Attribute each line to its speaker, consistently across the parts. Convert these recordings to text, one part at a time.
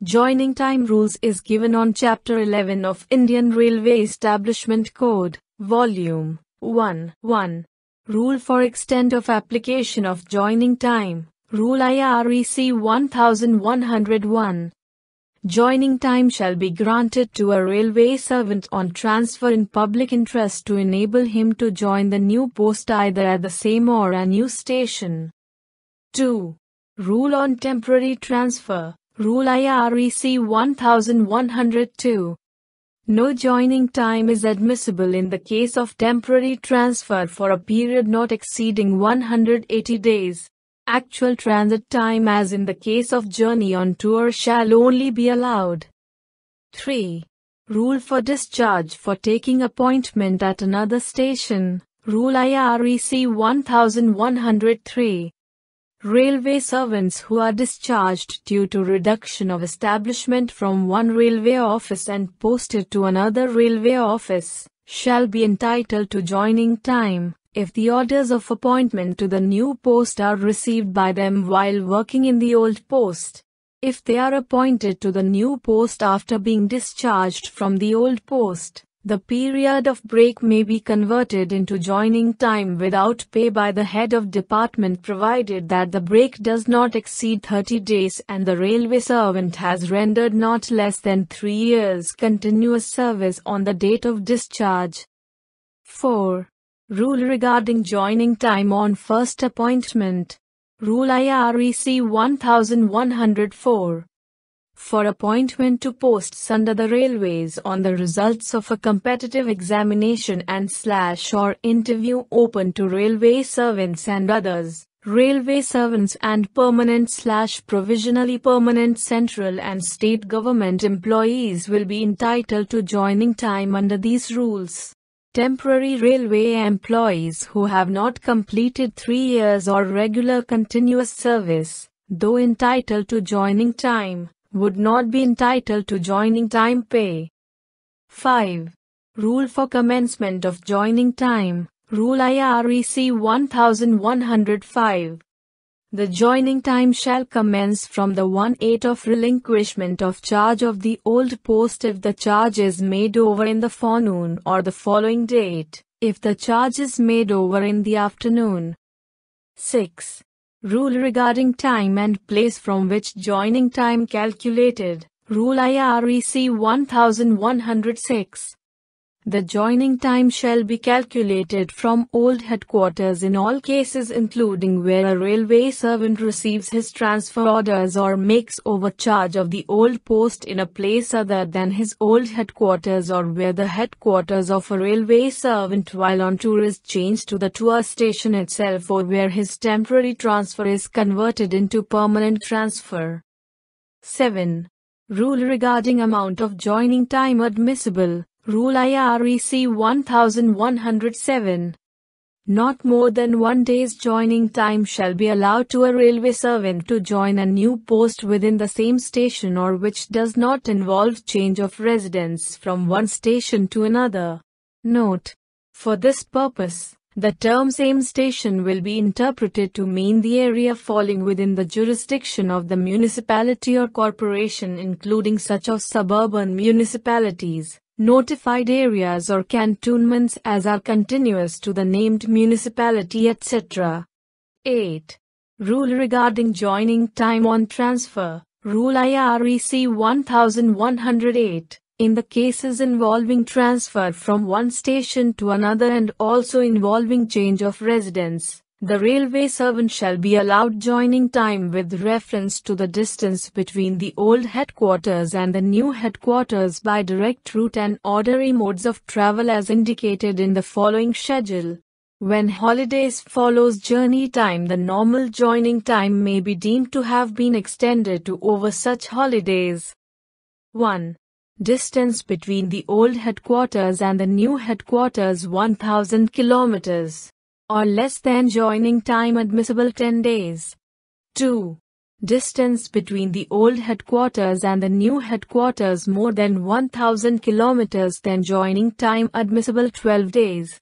Speaker 1: Joining time rules is given on Chapter 11 of Indian Railway Establishment Code, Volume 1. 1. Rule for extent of application of joining time. Rule IREC 1101. Joining time shall be granted to a railway servant on transfer in public interest to enable him to join the new post either at the same or a new station. 2. Rule on temporary transfer. Rule IREC 1102. No joining time is admissible in the case of temporary transfer for a period not exceeding 180 days. Actual transit time, as in the case of journey on tour, shall only be allowed. 3. Rule for discharge for taking appointment at another station. Rule IREC 1103. Railway servants who are discharged due to reduction of establishment from one railway office and posted to another railway office shall be entitled to joining time if the orders of appointment to the new post are received by them while working in the old post. If they are appointed to the new post after being discharged from the old post, the period of break may be converted into joining time without pay by the head of department, provided that the break does not exceed 30 days and the railway servant has rendered not less than 3 years continuous service on the date of discharge. 4. Rule regarding joining time on first appointment. Rule IREC 1104. For appointment to posts under the railways on the results of a competitive examination and/or interview open to railway servants and others, railway servants and permanent/provisionally permanent central and state government employees will be entitled to joining time under these rules. Temporary railway employees who have not completed 3 years or regular continuous service, though entitled to joining time, would not be entitled to joining time pay. 5. Rule for commencement of joining time. Rule IREC 1105. The joining time shall commence from the 1/8 of relinquishment of charge of the old post if the charge is made over in the forenoon or the following date, if the charge is made over in the afternoon. 6. Rule regarding time and place from which joining time calculated. Rule IREC 1106. The joining time shall be calculated from old headquarters in all cases, including where a railway servant receives his transfer orders or makes overcharge of the old post in a place other than his old headquarters, or where the headquarters of a railway servant while on tour is changed to the tour station itself, or where his temporary transfer is converted into permanent transfer. 7. Rule regarding amount of joining time admissible. Rule IREC 1107. Not more than 1 day's joining time shall be allowed to a railway servant to join a new post within the same station or which does not involve change of residence from one station to another. Note: for this purpose, the term same station will be interpreted to mean the area falling within the jurisdiction of the municipality or corporation, including such of suburban municipalities, notified areas or cantonments as are continuous to the named municipality, etc. 8. Rule regarding joining time on transfer. Rule IREC 1108. In the cases involving transfer from one station to another and also involving change of residence, the railway servant shall be allowed joining time with reference to the distance between the old headquarters and the new headquarters by direct route and ordinary modes of travel as indicated in the following schedule. When holidays follows journey time, the normal joining time may be deemed to have been extended to over such holidays. 1. Distance between the old headquarters and the new headquarters 1000 kilometers. Or less than joining time admissible 10 days. 2. Distance between the old headquarters and the new headquarters more than 1000 kilometers then joining time admissible 12 days.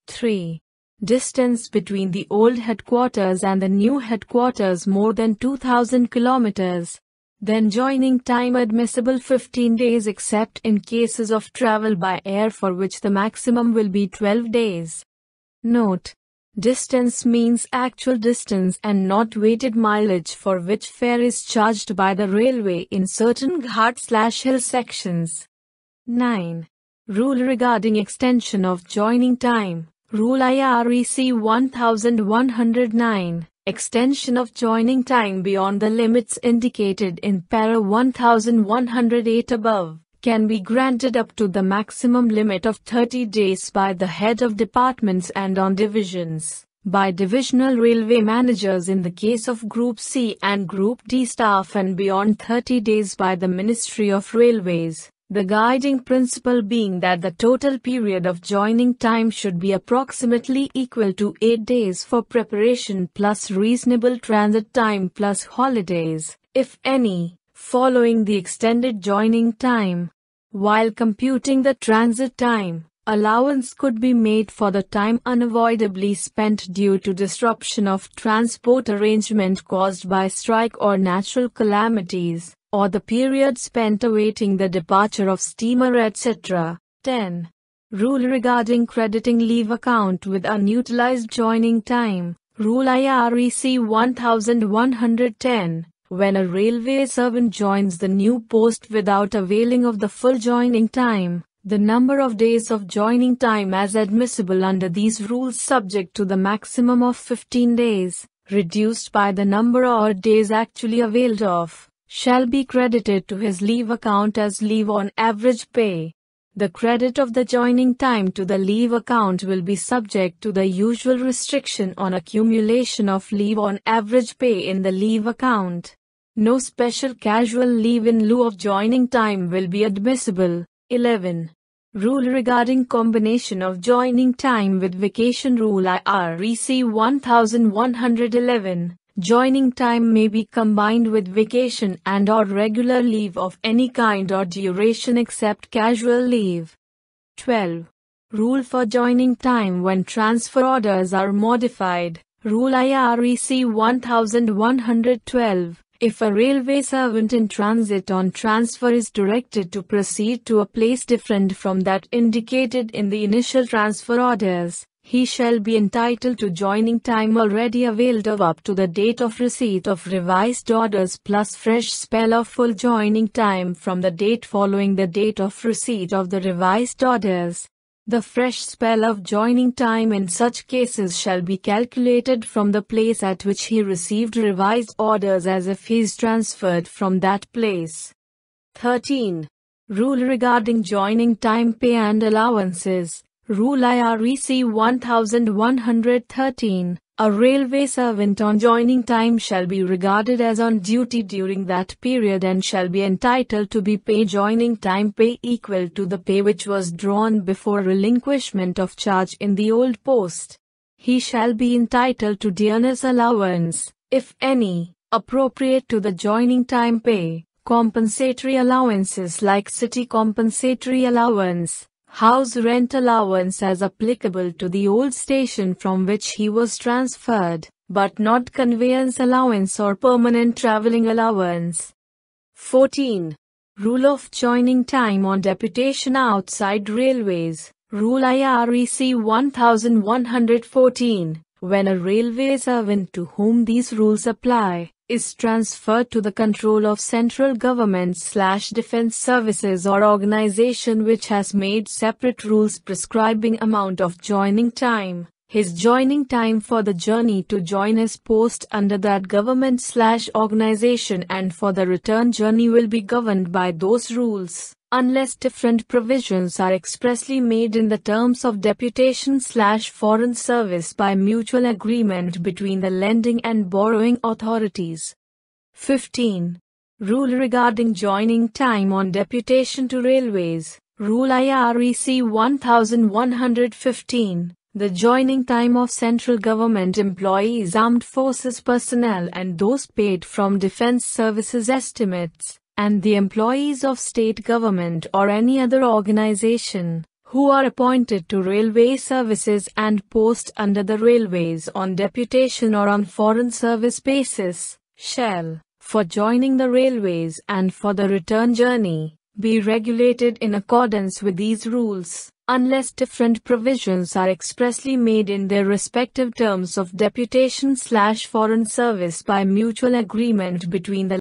Speaker 1: 3. Distance between the old headquarters and the new headquarters more than 2000 kilometers. Then joining time admissible 15 days except in cases of travel by air for which the maximum will be 12 days. Note: distance means actual distance and not weighted mileage for which fare is charged by the railway in certain ghat/hill sections. 9. Rule regarding extension of joining time. Rule IREC 1109. Extension of joining time beyond the limits indicated in para 1108 above can be granted up to the maximum limit of 30 days by the head of departments and on divisions, by divisional railway managers in the case of Group C and Group D staff, and beyond 30 days by the Ministry of Railways. The guiding principle being that the total period of joining time should be approximately equal to 8 days for preparation plus reasonable transit time plus holidays, if any, following the extended joining time. While computing the transit time, allowance could be made for the time unavoidably spent due to disruption of transport arrangement caused by strike or natural calamities, or the period spent awaiting the departure of steamer, etc. 10. Rule regarding crediting leave account with unutilized joining time. Rule IREC 1110. When a railway servant joins the new post without availing of the full joining time, the number of days of joining time as admissible under these rules subject to the maximum of 15 days, reduced by the number of days actually availed of, shall be credited to his leave account as leave on average pay. The credit of the joining time to the leave account will be subject to the usual restriction on accumulation of leave on average pay in the leave account. No special casual leave in lieu of joining time will be admissible. 11. Rule regarding combination of joining time with vacation. Rule IREC 1111. Joining time may be combined with vacation and or regular leave of any kind or duration except casual leave. 12. Rule for joining time when transfer orders are modified. Rule IREC 1112. If a railway servant in transit on transfer is directed to proceed to a place different from that indicated in the initial transfer orders, he shall be entitled to joining time already availed of up to the date of receipt of revised orders plus fresh spell of full joining time from the date following the date of receipt of the revised orders. The fresh spell of joining time in such cases shall be calculated from the place at which he received revised orders as if he is transferred from that place. 13. Rule regarding joining time pay and allowances. Rule IREC 1113. A railway servant on joining time shall be regarded as on duty during that period and shall be entitled to be paid joining time pay equal to the pay which was drawn before relinquishment of charge in the old post. He shall be entitled to Dearness Allowance, if any, appropriate to the joining time pay, compensatory allowances like City Compensatory Allowance, House Rent Allowance as applicable to the old station from which he was transferred, but not Conveyance Allowance or Permanent Travelling Allowance. 14. Rule of joining time on deputation outside railways. Rule IREC 1114. When a railway servant to whom these rules apply is transferred to the control of central government/defense services or organization which has made separate rules prescribing amount of joining time, his joining time for the journey to join his post under that government/organization and for the return journey will be governed by those rules, unless different provisions are expressly made in the terms of deputation/foreign service by mutual agreement between the lending and borrowing authorities. 15. Rule regarding joining time on deputation to railways. Rule IREC 1115. The joining time of central government employees, armed forces personnel and those paid from defense services estimates, and the employees of state government or any other organization, who are appointed to railway services and post under the railways on deputation or on foreign service basis, shall, for joining the railways and for the return journey, be regulated in accordance with these rules, unless different provisions are expressly made in their respective terms of deputation/foreign service by mutual agreement between the